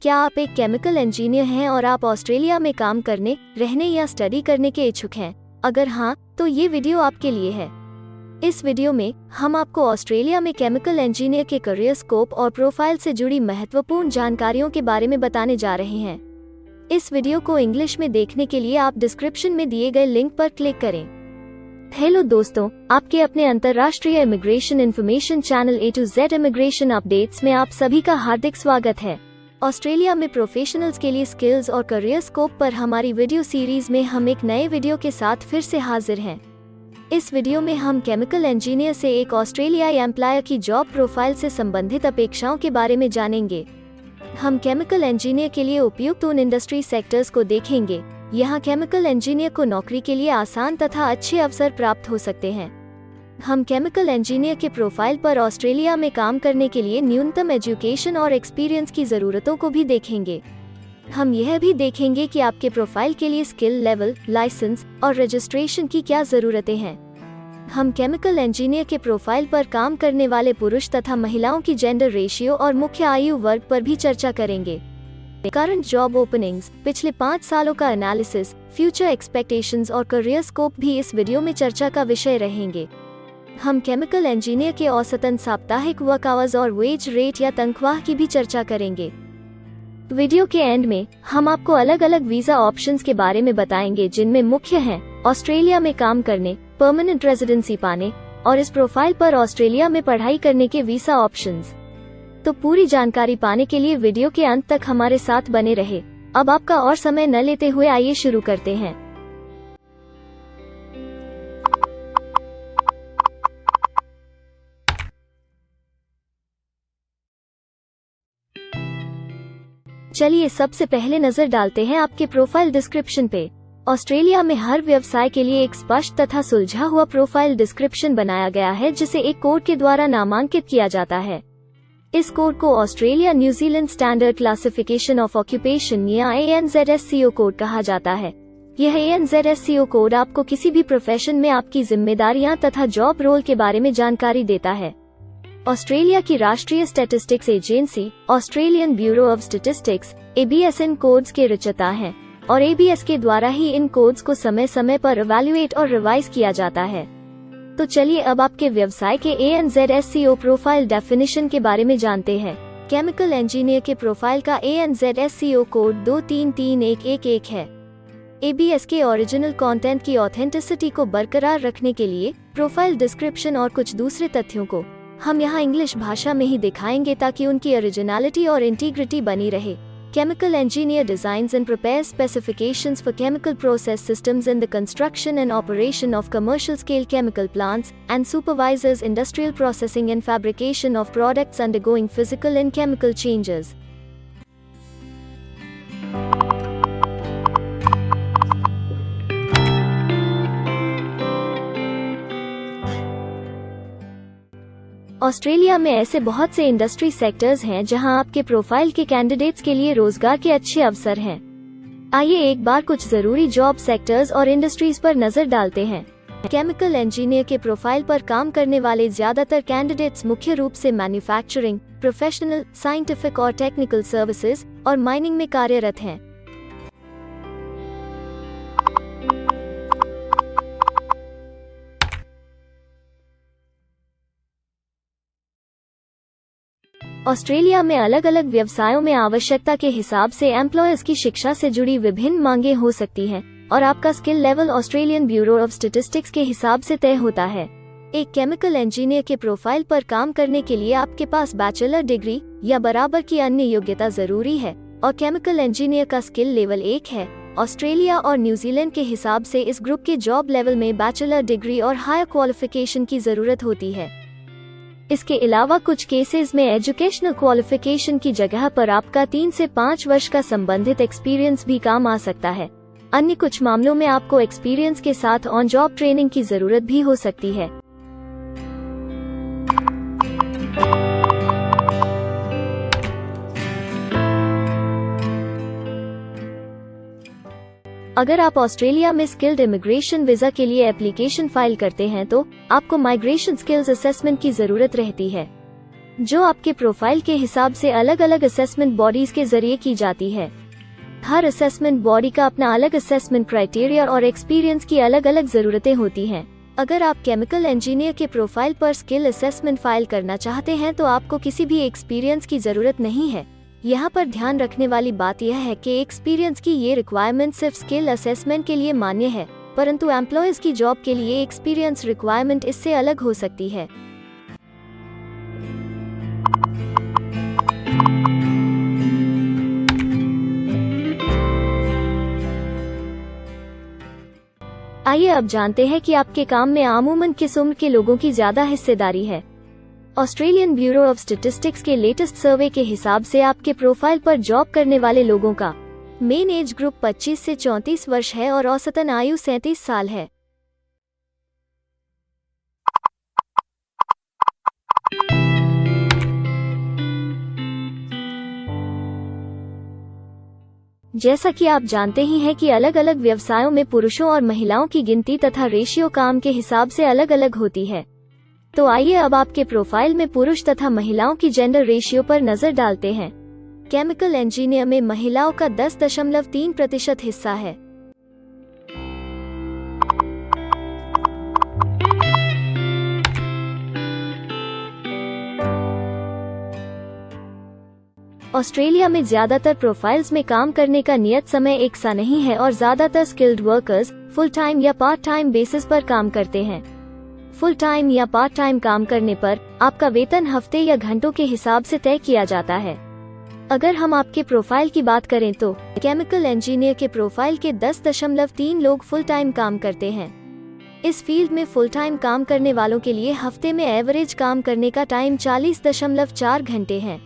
क्या आप एक केमिकल इंजीनियर हैं और आप ऑस्ट्रेलिया में काम करने, रहने या स्टडी करने के इच्छुक हैं? अगर हाँ, तो ये वीडियो आपके लिए है। इस वीडियो में हम आपको ऑस्ट्रेलिया में केमिकल इंजीनियर के करियर स्कोप और प्रोफाइल से जुड़ी महत्वपूर्ण जानकारियों के बारे में बताने जा रहे हैं। इस वीडियो को इंग्लिश में देखने के लिए आप डिस्क्रिप्शन में दिए गए लिंक पर क्लिक करें। हेलो दोस्तों, आपके अपने अंतर्राष्ट्रीय immigration information channel A to Z immigration updates में आप सभी का हार्दिक स्वागत है। ऑस्ट्रेलिया में प्रोफेशनल्स के लिए स्किल्स और करियर स्कोप पर हमारी वीडियो सीरीज में हम एक नए वीडियो के साथ फिर से हाजिर हैं। इस वीडियो में हम केमिकल इंजीनियर से एक ऑस्ट्रेलियाई एम्प्लॉयर की जॉब प्रोफाइल से संबंधित अपेक्षाओं के बारे में जानेंगे। हम केमिकल इंजीनियर के लिए उपयुक्त उन इंडस्ट्री सेक्टर्स को देखेंगे। यहाँ केमिकल इंजीनियर को नौकरी के लिए आसान तथा अच्छे अवसर प्राप्त हो सकते हैं। हम केमिकल इंजीनियर के प्रोफाइल पर ऑस्ट्रेलिया में काम करने के लिए न्यूनतम एजुकेशन और एक्सपीरियंस की ज़रूरतों को भी देखेंगे। हम यह भी देखेंगे कि आपके प्रोफाइल के लिए स्किल लेवल, लाइसेंस और रजिस्ट्रेशन की क्या ज़रूरतें हैं। हम केमिकल इंजीनियर के प्रोफाइल पर काम करने वाले पुरुष तथा महिलाओं की जेंडर रेशियो और मुख्य आयु वर्ग पर भी चर्चा करेंगे। करंट जॉब ओपनिंग्स, पिछले 5 सालों का एनालिसिस, फ्यूचर एक्सपेक्टेशंस और करियर स्कोप भी इस वीडियो में चर्चा का विषय रहेंगे। हम केमिकल इंजीनियर के औसतन साप्ताहिक वर्क आवर्स और वेज रेट या तनख्वाह की भी चर्चा करेंगे। वीडियो के एंड में हम आपको अलग अलग वीजा ऑप्शंस के बारे में बताएंगे, जिनमें मुख्य हैं ऑस्ट्रेलिया में काम करने, परमानेंट रेजिडेंसी पाने और इस प्रोफाइल पर ऑस्ट्रेलिया में पढ़ाई करने के वीजा ऑप्शंस। तो पूरी जानकारी पाने के लिए वीडियो के अंत तक हमारे साथ बने रहे। अब आपका और समय न लेते हुए आइए शुरू करते हैं। चलिए सबसे पहले नजर डालते हैं आपके प्रोफाइल डिस्क्रिप्शन पे। ऑस्ट्रेलिया में हर व्यवसाय के लिए एक स्पष्ट तथा सुलझा हुआ प्रोफाइल डिस्क्रिप्शन बनाया गया है, जिसे एक कोड के द्वारा नामांकित किया जाता है। इस कोड को Australia New Zealand standard classification of occupation या ANZSCO कोड कहा जाता है। यह ANZSCO कोड आपको किसी भी प्रोफेशन में आपकी जिम्मेदारियां तथा जॉब रोल के बारे में जानकारी देता है। ऑस्ट्रेलिया की राष्ट्रीय statistics agency, Australian bureau of statistics, ABS in codes के रचयिता हैं और ABS के द्वारा ही इन कोड्स को समय समय पर इवैल्यूएट और रिवाइज किया जाता है। तो चलिए अब आपके व्यवसाय के ANZSCO प्रोफाइल डेफिनेशन के बारे में जानते हैं। केमिकल इंजीनियर के प्रोफाइल का ANZSCO कोड 233111 है। ABS के ओरिजिनल कंटेंट की ऑथेंटिसिटी को बरकरार रखने के लिए प्रोफाइल डिस्क्रिप्शन और कुछ दूसरे तथ्यों को हम यहाँ इंग्लिश भाषा में ही दिखाएंगे, ताकि उनकी ओरिजिनलिटी और इंटीग्रिटी बनी रहे। Chemical engineer designs and prepares specifications for chemical process systems in the construction and operation of commercial-scale chemical plants, and supervises industrial processing and fabrication of products undergoing physical and chemical changes. Australia में ऐसे बहुत से industry sectors हैं जहां आपके profile के candidates के लिए रोजगार के अच्छे अवसर हैं। आइए एक बार कुछ जरूरी जॉब सेक्टर्स और इंडस्ट्रीज पर नजर डालते हैं। केमिकल इंजीनियर के प्रोफाइल पर काम करने वाले ज्यादातर कैंडिडेट्स मुख्य रूप से मैन्युफैक्चरिंग, प्रोफेशनल, साइंटिफिक और टेक्निकल सर्विसेज और माइनिंग में कार्यरत हैं। ऑस्ट्रेलिया में अलग अलग व्यवसायों में आवश्यकता के हिसाब से एम्प्लॉयर्स की शिक्षा से जुड़ी विभिन्न मांगें हो सकती हैं और आपका skill level Australian bureau of statistics के हिसाब से तय होता है। एक केमिकल इंजीनियर के प्रोफाइल पर काम करने के लिए आपके पास बैचलर डिग्री या बराबर की अन्य योग्यता जरूरी है और केमिकल इंजीनियर का स्किल लेवल 1 है। ऑस्ट्रेलिया और न्यूजीलैंड के हिसाब से इस ग्रुप के जॉब लेवल में बैचलर डिग्री और हायर क्वालिफिकेशन की जरूरत होती है। इसके अलावा कुछ केसेस में एजुकेशनल क्वालिफिकेशन की जगह पर आपका 3 से 5 वर्ष का संबंधित एक्सपीरियंस भी काम आ सकता है। अन्य कुछ मामलों में आपको एक्सपीरियंस के साथ ऑन जॉब ट्रेनिंग की जरूरत भी हो सकती है। अगर आप ऑस्ट्रेलिया में स्किल्ड इमिग्रेशन वीजा के लिए एप्लीकेशन फाइल करते हैं तो आपको माइग्रेशन स्किल्स असेसमेंट की जरूरत रहती है। जो आपके प्रोफाइल के हिसाब से अलग अलग असेसमेंट बॉडीज के जरिए की जाती है। हर असेसमेंट बॉडी का अपना अलग असेसमेंट क्राइटेरिया और एक्सपीरियंस की अलग अलग जरूरतें होती हैं। अगर आप केमिकल इंजीनियर के प्रोफाइल पर स्किल असेसमेंट फाइल करना चाहते हैं तो आपको किसी भी एक्सपीरियंस की जरूरत नहीं है। यहाँ पर ध्यान रखने वाली बात यह है कि एक्सपीरियंस की ये रिक्वायरमेंट सिर्फ स्किल असेसमेंट के लिए मान्य है, परंतु एम्प्लॉयज की जॉब के लिए एक्सपीरियंस रिक्वायरमेंट इससे अलग हो सकती है। आइए अब जानते हैं कि आपके काम में आमूमन किस उम्र के लोगों की ज्यादा हिस्सेदारी है। ऑस्ट्रेलियन ब्यूरो ऑफ स्टैटिस्टिक्स के लेटेस्ट सर्वे के हिसाब से आपके प्रोफाइल पर जॉब करने वाले लोगों का मेन एज ग्रुप 25 से 34 वर्ष है और औसतन आयु 37 साल है। जैसा कि आप जानते ही हैं कि अलग अलग व्यवसायों में पुरुषों और महिलाओं की गिनती तथा रेशियो काम के हिसाब से अलग अलग होती है। तो आइए अब आपके प्रोफाइल में पुरुष तथा महिलाओं की जेंडर रेशियो पर नजर डालते हैं। केमिकल इंजीनियर में महिलाओं का 10.3% हिस्सा है। ऑस्ट्रेलिया में ज्यादातर प्रोफाइल्स में काम करने का नियत समय एक सा नहीं है और ज्यादातर स्किल्ड वर्कर्स फुल टाइम या पार्ट टाइम बेसिस पर काम करते हैं। फुल टाइम या पार्ट टाइम काम करने पर आपका वेतन हफ्ते या घंटों के हिसाब से तय किया जाता है। अगर हम आपके प्रोफाइल की बात करें तो केमिकल इंजीनियर के प्रोफाइल के 10.3 लोग फुल टाइम काम करते हैं। इस फील्ड में फुल टाइम काम करने वालों के लिए हफ्ते में एवरेज काम करने का टाइम 40.4 घंटे है।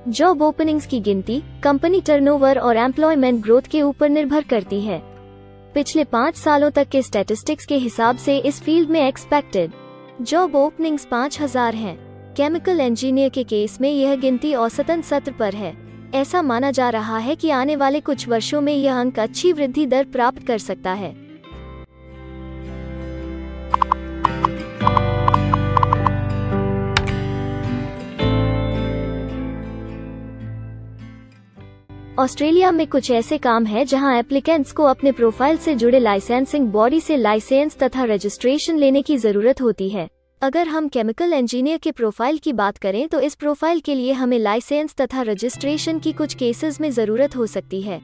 जॉब ओपनिंग्स की गिनती कंपनी टर्नओवर और एम्प्लॉयमेंट ग्रोथ के ऊपर निर्भर करती है। पिछले 5 सालों तक के स्टैटिस्टिक्स के हिसाब से इस फील्ड में एक्सपेक्टेड जॉब ओपनिंग्स 5000 हैं। केमिकल इंजीनियर के केस में यह गिनती औसतन 70 पर है। ऐसा माना जा रहा है कि आने वाले कुछ वर्षों में यह अंक अच्छी वृद्धि दर प्राप्त कर सकता है। ऑस्ट्रेलिया में कुछ ऐसे काम हैं जहां एप्लीकेंट्स को अपने प्रोफाइल से जुड़े लाइसेंसिंग बॉडी से लाइसेंस तथा रजिस्ट्रेशन लेने की जरूरत होती है। अगर हम केमिकल इंजीनियर के प्रोफाइल की बात करें तो इस प्रोफाइल के लिए हमें लाइसेंस तथा रजिस्ट्रेशन की कुछ केसेस में जरूरत हो सकती है।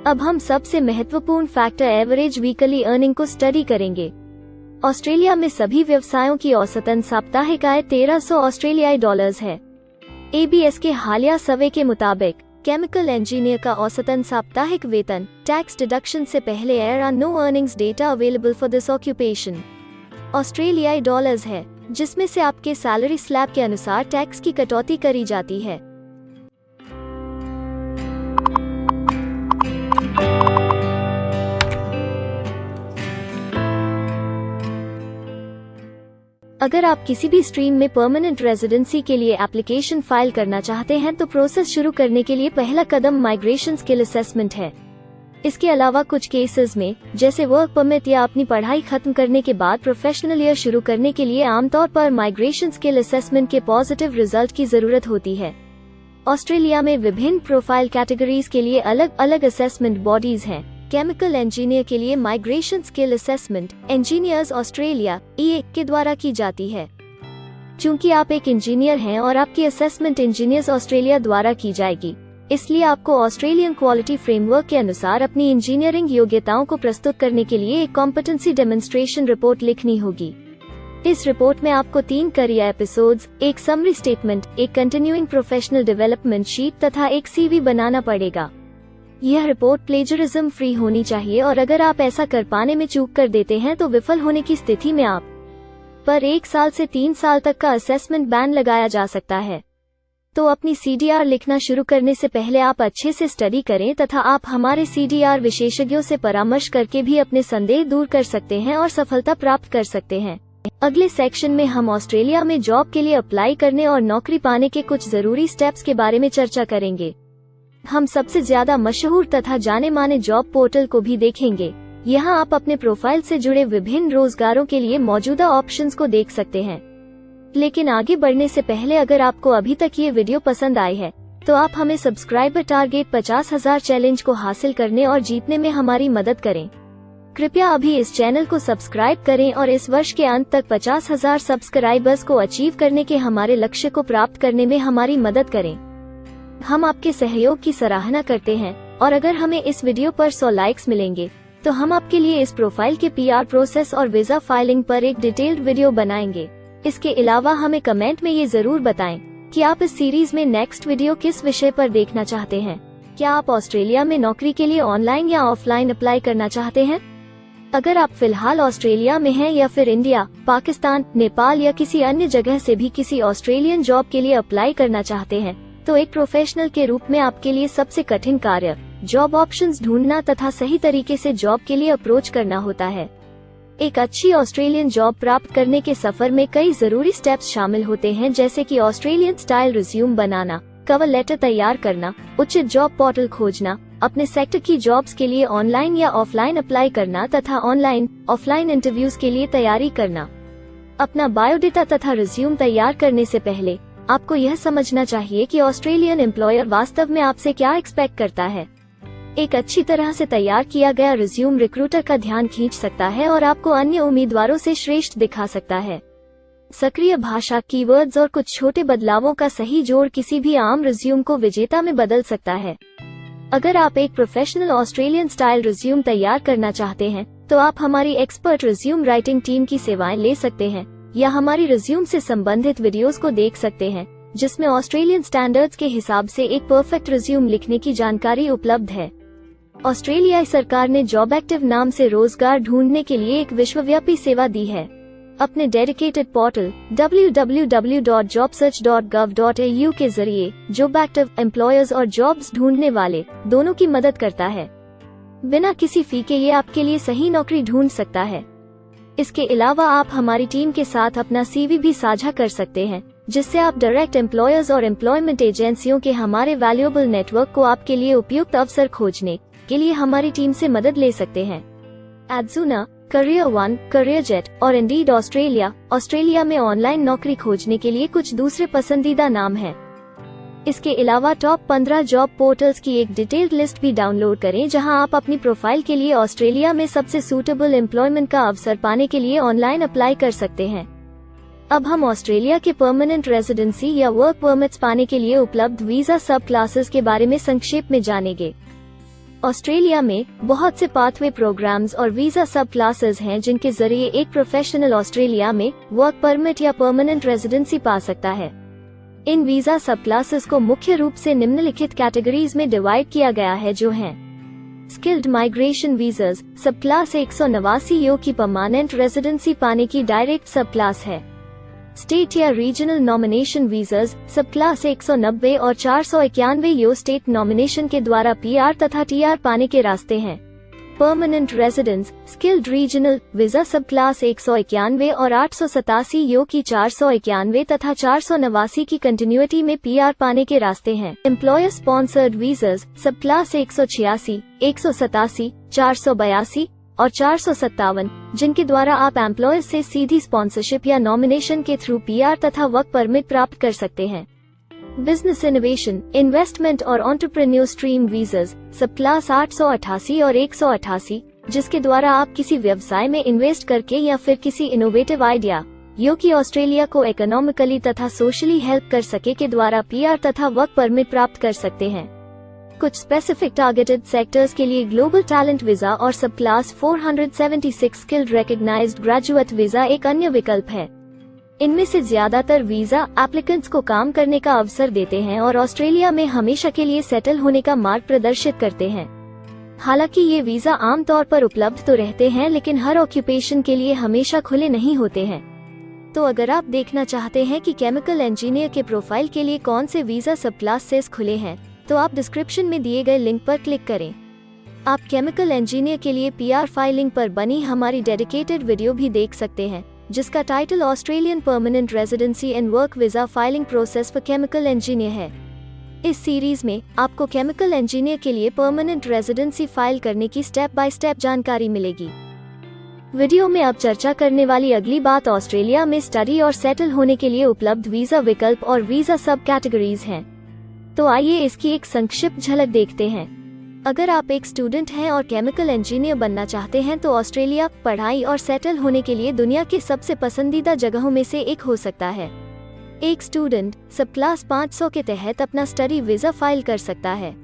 अब हम सबसे महत्वपूर्ण फैक्टर एवरेज वीकली अर्निंग को स्टडी करेंगे। ऑस्ट्रेलिया में सभी व्यवसायों की औसतन साप्ताहिक आय 1300 ऑस्ट्रेलियाई डॉलर्स है। ABS के हालिया सर्वे के मुताबिक केमिकल इंजीनियर का औसतन साप्ताहिक वेतन टैक्स डिडक्शन से पहले no earnings data available for this occupation ऑस्ट्रेलियाई डॉलर्स है, जिसमें से आपके सैलरी स्लैब के अनुसार टैक्स की कटौती करी जाती है। अगर आप किसी भी स्ट्रीम में परमानेंट रेजिडेंसी के लिए एप्लीकेशन फाइल करना चाहते हैं तो प्रोसेस शुरू करने के लिए पहला कदम माइग्रेशन स्किल असेसमेंट है। इसके अलावा कुछ केसेस में जैसे वर्क परमिट या अपनी पढ़ाई खत्म करने के बाद प्रोफेशनल ईयर शुरू करने के लिए आमतौर पर माइग्रेशन स्किल असेसमेंट के पॉजिटिव रिजल्ट की जरूरत होती है। ऑस्ट्रेलिया में विभिन्न प्रोफाइल कैटेगरीज के लिए अलग अलग असेसमेंट बॉडीज हैं। केमिकल इंजीनियर के लिए migration skill assessment engineers Australia EA के द्वारा की जाती है। चूंकि आप एक इंजीनियर हैं और आपकी असेसमेंट इंजीनियर्स ऑस्ट्रेलिया द्वारा की जाएगी, इसलिए आपको ऑस्ट्रेलियन क्वालिटी फ्रेमवर्क के अनुसार अपनी इंजीनियरिंग योग्यताओं को प्रस्तुत करने के लिए एक कॉम्पिटेंसी डेमोन्स्ट्रेशन रिपोर्ट लिखनी होगी। इस रिपोर्ट में आपको 3 करियर एपिसोड्स, एक समरी स्टेटमेंट, एक कंटिन्यूइंग प्रोफेशनल डेवलपमेंट शीट तथा एक CV बनाना पड़ेगा। यह रिपोर्ट प्लेजरिज्म फ्री होनी चाहिए और अगर आप ऐसा कर पाने में चूक कर देते हैं तो विफल होने की स्थिति में आप पर 1 साल से 3 साल तक का असेसमेंट बैन लगाया जा सकता है। तो अपनी CDR लिखना शुरू करने से पहले आप अच्छे से स्टडी करें तथा आप हमारे CDR विशेषज्ञों से परामर्श करके भी अपने संदेह दूर कर सकते हैं और सफलता प्राप्त कर सकते हैं। अगले सेक्शन में हम ऑस्ट्रेलिया में जॉब के लिए अप्लाई करने और नौकरी पाने के कुछ जरूरी स्टेप्स के बारे में चर्चा करेंगे। हम सबसे ज्यादा मशहूर तथा जाने माने जॉब पोर्टल को भी देखेंगे। यहाँ आप अपने प्रोफाइल से जुड़े विभिन्न रोजगारों के लिए मौजूदा ऑप्शंस को देख सकते हैं। लेकिन आगे बढ़ने से पहले अगर आपको अभी तक ये वीडियो पसंद आई है तो आप हमें सब्सक्राइबर टारगेट 50,000 चैलेंज को हासिल करने और जीतने में हमारी मदद करें। कृपया अभी इस चैनल को सब्सक्राइब करें और इस वर्ष के अंत तक 50,000 सब्सक्राइबर्स को अचीव करने के हमारे लक्ष्य को प्राप्त करने में हमारी मदद करें। हम आपके सहयोग की सराहना करते हैं और अगर हमें इस वीडियो पर 100 लाइक्स मिलेंगे तो हम आपके लिए इस प्रोफाइल के PR प्रोसेस और वीजा फाइलिंग पर एक डिटेल्ड वीडियो बनाएंगे। इसके अलावा हमें कमेंट में ये जरूर बताएं कि आप इस सीरीज में नेक्स्ट वीडियो किस विषय पर देखना चाहते हैं। क्या आप ऑस्ट्रेलिया में नौकरी के लिए ऑनलाइन या ऑफलाइन अप्लाई करना चाहते हैं? अगर आप फिलहाल ऑस्ट्रेलिया में हैं या फिर इंडिया, पाकिस्तान, नेपाल या किसी अन्य जगह से भी किसी ऑस्ट्रेलियन जॉब के लिए अप्लाई करना चाहते हैं तो एक प्रोफेशनल के रूप में आपके लिए सबसे कठिन कार्य जॉब ऑप्शंस ढूंढना तथा सही तरीके से जॉब के लिए अप्रोच करना होता है। एक अच्छी ऑस्ट्रेलियन जॉब प्राप्त करने के सफर में कई जरूरी स्टेप्स शामिल होते हैं, जैसे कि ऑस्ट्रेलियन स्टाइल रिज्यूम बनाना, कवर लेटर तैयार करना, उचित जॉब पोर्टल खोजना, अपने सेक्टर की जॉब्स के लिए ऑनलाइन या ऑफलाइन अप्लाई करना तथा ऑनलाइन ऑफलाइन इंटरव्यूज के लिए तैयारी करना। अपना बायोडेटा तथा रिज्यूम तैयार करने से पहले आपको यह समझना चाहिए कि ऑस्ट्रेलियन एम्प्लॉयर वास्तव में आपसे क्या एक्सपेक्ट करता है। एक अच्छी तरह से तैयार किया गया रिज्यूम रिक्रूटर का ध्यान खींच सकता है और आपको अन्य उम्मीदवारों से श्रेष्ठ दिखा सकता है। सक्रिय भाषा, कीवर्ड्स और कुछ छोटे बदलावों का सही जोड़ किसी भी आम रिज्यूम को विजेता में बदल सकता है। अगर आप एक प्रोफेशनल ऑस्ट्रेलियन स्टाइल रिज्यूम तैयार करना चाहते हैं तो आप हमारी एक्सपर्ट रिज्यूम राइटिंग टीम की सेवाएं ले सकते हैं या हमारी रिज्यूम से संबंधित वीडियोस को देख सकते हैं, जिसमें ऑस्ट्रेलियन स्टैंडर्ड्स के हिसाब से एक परफेक्ट रिज्यूम लिखने की जानकारी उपलब्ध है। ऑस्ट्रेलियाई सरकार ने जॉब एक्टिव नाम से रोजगार ढूंढने के लिए एक विश्वव्यापी सेवा दी है। अपने डेडिकेटेड पोर्टल www.jobsearch.gov.au के जरिए जॉब एक्टिव एम्प्लॉयर्स और जॉब्स ढूंढने वाले दोनों की मदद करता है। बिना किसी फी के ये आपके लिए सही नौकरी ढूंढ सकता है। इसके अलावा आप हमारी टीम के साथ अपना CV भी साझा कर सकते हैं, जिससे आप डायरेक्ट एम्प्लॉयर्स और एम्प्लॉयमेंट एजेंसियों के हमारे वैल्यूएबल नेटवर्क को आपके लिए उपयुक्त अवसर खोजने के लिए हमारी टीम से मदद ले सकते हैं। एडजूना, करियर वन, करियर जेट और इंडीड ऑस्ट्रेलिया में ऑनलाइन नौकरी खोजने के लिए कुछ दूसरे पसंदीदा नाम हैं। इसके अलावा टॉप 15 जॉब पोर्टल्स की एक डिटेल्ड लिस्ट भी डाउनलोड करें, जहां आप अपनी प्रोफाइल के लिए ऑस्ट्रेलिया में सबसे सूटेबल एम्प्लॉयमेंट का अवसर पाने के लिए ऑनलाइन अप्लाई कर सकते हैं। अब हम ऑस्ट्रेलिया के परमानेंट रेजिडेंसी या वर्क परमिट्स पाने के लिए उपलब्ध वीजा सब क्लासेस के बारे में संक्षेप में जानेंगे। ऑस्ट्रेलिया में बहुत से पाथवे प्रोग्राम्स और वीजा सब क्लासेस हैं, जिनके जरिए एक प्रोफेशनल ऑस्ट्रेलिया में वर्क परमिट या परमानेंट रेजिडेंसी पा सकता है। इन वीजा सब क्लासेस को मुख्य रूप से निम्नलिखित कैटेगरीज में डिवाइड किया गया है, जो हैं स्किल्ड माइग्रेशन वीजास सब क्लास 189 यो की परमानेंट रेजिडेंसी पाने की डायरेक्ट सब क्लास है। स्टेट या रीजनल नॉमिनेशन वीजास सब क्लास 190 और 491 यो स्टेट नॉमिनेशन के द्वारा PR तथा TR पाने के रास्ते हैं। Permanent residence skilled regional visa सब क्लास 191 और 887 यो की 491 तथा 489 की कंटिन्यूटी में PR पाने के रास्ते हैं। एम्प्लॉयर स्पॉन्सर्ड वीजास सब क्लास 186, 187, 482 और 457, जिनके द्वारा आप एम्प्लॉयर से सीधी स्पॉन्सरशिप या नॉमिनेशन के थ्रू PR तथा वर्क परमिट प्राप्त कर सकते हैं। बिजनेस इनोवेशन, इन्वेस्टमेंट और एंटरप्रेन्योर स्ट्रीम वीजास सब क्लास 888 और 188, जिसके द्वारा आप किसी व्यवसाय में इन्वेस्ट करके या फिर किसी इनोवेटिव आइडिया यो कि ऑस्ट्रेलिया को इकोनॉमिकली तथा सोशली हेल्प कर सके के द्वारा PR तथा वर्क परमिट प्राप्त कर सकते हैं। कुछ स्पेसिफिक टारगेटेड सेक्टर्स के लिए ग्लोबल टैलेंट वीजा और subclass 476 skilled recognised graduate visa एक अन्य विकल्प है। इनमें से ज्यादातर वीजा एप्लीकेंट्स को काम करने का अवसर देते हैं और ऑस्ट्रेलिया में हमेशा के लिए सेटल होने का मार्ग प्रदर्शित करते हैं। हालांकि ये वीजा आमतौर पर उपलब्ध तो रहते हैं, लेकिन हर ऑक्यूपेशन के लिए हमेशा खुले नहीं होते हैं। तो अगर आप देखना चाहते हैं कि केमिकल इंजीनियर के प्रोफाइल के लिए कौन से वीज़ा सब क्लासेस खुले हैं, तो आप डिस्क्रिप्शन में दिए गए लिंक पर क्लिक करें। आप केमिकल इंजीनियर के लिए PR फाइलिंग पर बनी हमारी डेडिकेटेड वीडियो भी देख सकते हैं, जिसका title Australian permanent residency and work visa filing process for chemical engineer है। इस सीरीज में आपको केमिकल इंजीनियर के लिए परमानेंट रेजिडेंसी फाइल करने की स्टेप बाय स्टेप जानकारी मिलेगी। वीडियो में अब चर्चा करने वाली अगली बात ऑस्ट्रेलिया में स्टडी और सेटल होने के लिए उपलब्ध वीज़ा विकल्प और वीज़ा सब कैटेगरीज हैं। तो आइए इसकी एक संक्षिप्त झलक देखते हैं। अगर आप एक स्टूडेंट हैं और केमिकल इंजीनियर बनना चाहते हैं तो ऑस्ट्रेलिया पढ़ाई और सेटल होने के लिए दुनिया के सबसे पसंदीदा जगहों में से एक हो सकता है। एक स्टूडेंट सब क्लास 500 के तहत अपना स्टडी वीज़ा फाइल कर सकता है।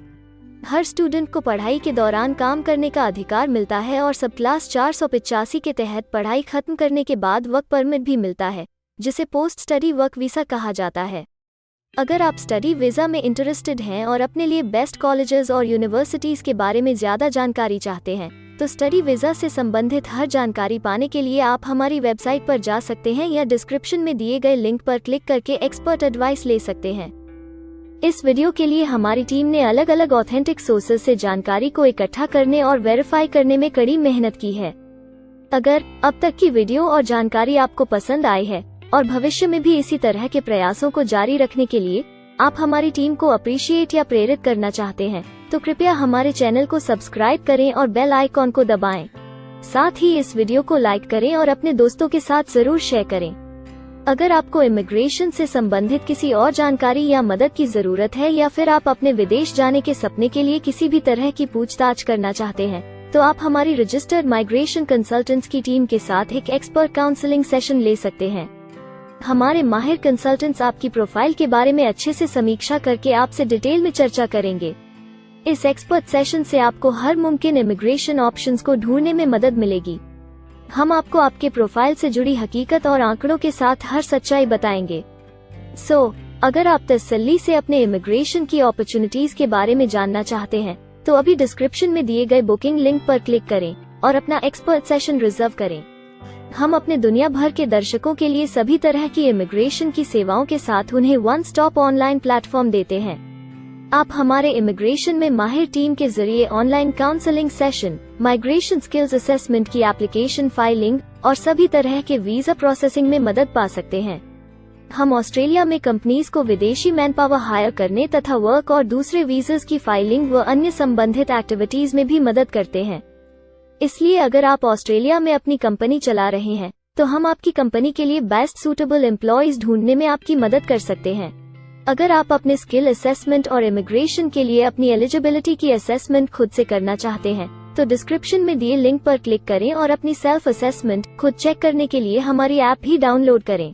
हर स्टूडेंट को पढ़ाई के दौरान काम करने का अधिकार मिलता है और सब क्लास 485 के तहत पढ़ाई खत्म करने के बाद वर्क परमिट भी मिलता है, जिसे पोस्ट स्टडी वर्क वीज़ा कहा जाता है। अगर आप स्टडी वीज़ा में इंटरेस्टेड हैं और अपने लिए बेस्ट कॉलेजेस और यूनिवर्सिटीज़ के बारे में ज़्यादा जानकारी चाहते हैं, तो स्टडी वीज़ा से संबंधित हर जानकारी पाने के लिए आप हमारी वेबसाइट पर जा सकते हैं या डिस्क्रिप्शन में दिए गए लिंक पर क्लिक करके एक्सपर्ट एडवाइस ले सकते हैं। इस वीडियो के लिए हमारी टीम ने अलग अलग ऑथेंटिक सोर्सेज से जानकारी को इकट्ठा करने और वेरीफाई करने में कड़ी मेहनत की है। अगर अब तक की वीडियो और जानकारी आपको पसंद आई है और भविष्य में भी इसी तरह के प्रयासों को जारी रखने के लिए आप हमारी टीम को अप्रिशिएट या प्रेरित करना चाहते हैं, तो कृपया हमारे चैनल को सब्सक्राइब करें और बेल आइकॉन को दबाएं। साथ ही इस वीडियो को लाइक करें और अपने दोस्तों के साथ जरूर शेयर करें। अगर आपको इमिग्रेशन से संबंधित किसी और जानकारी या मदद की जरूरत है या फिर आप अपने विदेश जाने के सपने के लिए किसी भी तरह की पूछताछ करना चाहते हैं, तो आप हमारी रजिस्टर्ड माइग्रेशन कंसल्टेंट्स की टीम के साथ एक एक्सपर्ट काउंसलिंग सेशन ले सकते हैं। हमारे माहिर कंसल्टेंट्स आपकी प्रोफाइल के बारे में अच्छे से समीक्षा करके आपसे डिटेल में चर्चा करेंगे। इस एक्सपर्ट सेशन से आपको हर मुमकिन इमिग्रेशन ऑप्शंस को ढूंढने में मदद मिलेगी। हम आपको आपके प्रोफाइल से जुड़ी हकीकत और आंकड़ों के साथ हर सच्चाई बताएंगे। अगर आप तसल्ली से अपने इमिग्रेशन की अपॉर्चुनिटीज के बारे में जानना चाहते हैं, तो अभी डिस्क्रिप्शन में दिए गए बुकिंग लिंक पर क्लिक करें और अपना एक्सपर्ट सेशन रिजर्व करें। हम अपने दुनिया भर के दर्शकों के लिए सभी तरह की इमिग्रेशन की सेवाओं के साथ उन्हें वन स्टॉप ऑनलाइन प्लेटफॉर्म देते हैं। आप हमारे इमिग्रेशन में माहिर टीम के जरिए online counselling session, migration skills assessment की एप्लीकेशन फाइलिंग और सभी तरह के वीजा प्रोसेसिंग में मदद पा सकते हैं। हम ऑस्ट्रेलिया में कंपनीज को विदेशी मैन पावर हायर करने तथा वर्क और दूसरे वीजास की फाइलिंग व अन्य संबंधित एक्टिविटीज में भी मदद करते हैं। इसलिए अगर आप ऑस्ट्रेलिया में अपनी कंपनी चला रहे हैं, तो हम आपकी कंपनी के लिए बेस्ट सूटेबल एम्प्लॉयज ढूंढने में आपकी मदद कर सकते हैं। अगर आप अपने स्किल असेसमेंट और इमिग्रेशन के लिए अपनी एलिजिबिलिटी की असेसमेंट खुद से करना चाहते हैं, तो डिस्क्रिप्शन में दिए लिंक पर क्लिक करें और अपनी सेल्फ असेसमेंट खुद चेक करने के लिए हमारी ऐप भी डाउनलोड करें।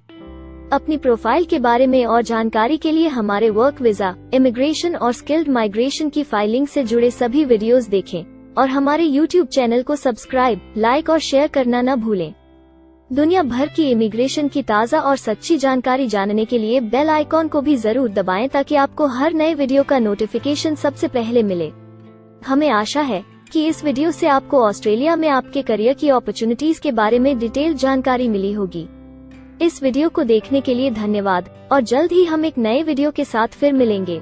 अपनी प्रोफाइल के बारे में और जानकारी के लिए हमारे वर्क वीजा, इमिग्रेशन और स्किल्ड माइग्रेशन की फाइलिंग से जुड़े सभी वीडियोस देखें और हमारे YouTube चैनल को सब्सक्राइब, लाइक और शेयर करना न भूलें। दुनिया भर की इमिग्रेशन की ताज़ा और सच्ची जानकारी जानने के लिए बेल आइकॉन को भी जरूर दबाएं ताकि आपको हर नए वीडियो का नोटिफिकेशन सबसे पहले मिले। हमें आशा है कि इस वीडियो से आपको ऑस्ट्रेलिया में आपके करियर की अपॉर्चुनिटीज के बारे में डिटेल जानकारी मिली होगी। इस वीडियो को देखने के लिए धन्यवाद और जल्द ही हम एक नए वीडियो के साथ फिर मिलेंगे।